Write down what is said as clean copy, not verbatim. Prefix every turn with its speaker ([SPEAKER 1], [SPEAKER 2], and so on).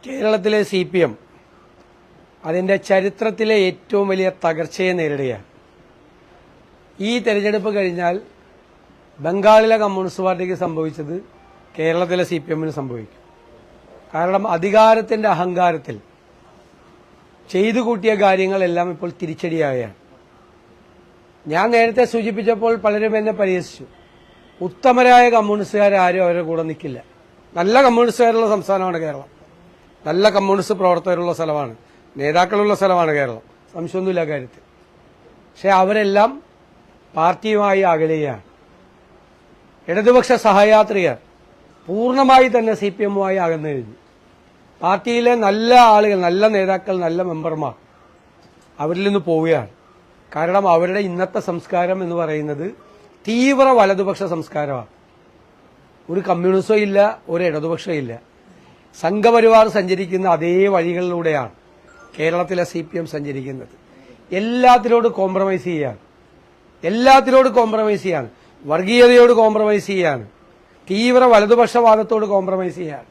[SPEAKER 1] കേരളത്തിലെ CPM അതിന്റെ ചരിത്രത്തിലെ ഏറ്റവും വലിയ തകർച്ചയെ നേരിടുകയാണ്. ഈ തെരഞ്ഞെടുപ്പ് കഴിഞ്ഞാൽ ബംഗാളിലെ കമ്മ്യൂണിസ്റ്റ് പാർട്ടിക്ക് സംഭവിച്ചത് കേരളത്തിലെ CPMന് സംഭവിക്കും. കാരണം അധികാരത്തിന്റെ അഹങ്കാരത്തിൽ ചെയ്തു കൂട്ടിയ കാര്യങ്ങളെല്ലാം ഇപ്പോൾ തിരിച്ചടിയാവുകയാണ്. ഞാൻ നേരത്തെ സൂചിപ്പിച്ചപ്പോൾ പലരും എന്നെ പരിഹസിച്ചു. ഉത്തമരായ കമ്മ്യൂണിസ്റ്റുകാരും അവരുടെ കൂടെ നിൽക്കില്ല. നല്ല കമ്മ്യൂണിസ്റ്റുകാരുള്ള സംസ്ഥാനമാണ് കേരളം. നല്ല കമ്മ്യൂണിസ്റ്റ് പ്രവർത്തകരുള്ള സ്ഥലമാണ്, നേതാക്കളുള്ള സ്ഥലമാണ് കേരളം, സംശയമൊന്നുമില്ല കാര്യത്തിൽ. പക്ഷെ അവരെല്ലാം പാർട്ടിയുമായി അകലുകയാണ്. ഇടതുപക്ഷ സഹയാത്രികർ പൂർണ്ണമായി തന്നെ CPMുമായി അകന്നു കഴിഞ്ഞു. പാർട്ടിയിലെ നല്ല ആളുകൾ, നല്ല നേതാക്കൾ, നല്ല മെമ്പർമാർ അവരിൽ നിന്ന് പോവുകയാണ്. കാരണം അവരുടെ ഇന്നത്തെ സംസ്കാരം എന്ന് പറയുന്നത് തീവ്ര വലതുപക്ഷ സംസ്കാരമാണ്. ഒരു കമ്മ്യൂണിസ്റ്റോ ഇല്ല, ഒരു ഇടതുപക്ഷവും ഇല്ല. സംഘപരിവാർ സഞ്ചരിക്കുന്ന അതേ വഴികളിലൂടെയാണ് കേരളത്തിലെ CPM സഞ്ചരിക്കുന്നത്. എല്ലാത്തിനോട് കോംപ്രമൈസ് ചെയ്യാണ്, വർഗീയതയോട് കോംപ്രമൈസ് ചെയ്യാണ്, തീവ്ര വലതുപക്ഷവാദത്തോട് കോംപ്രമൈസ് ചെയ്യാണ്.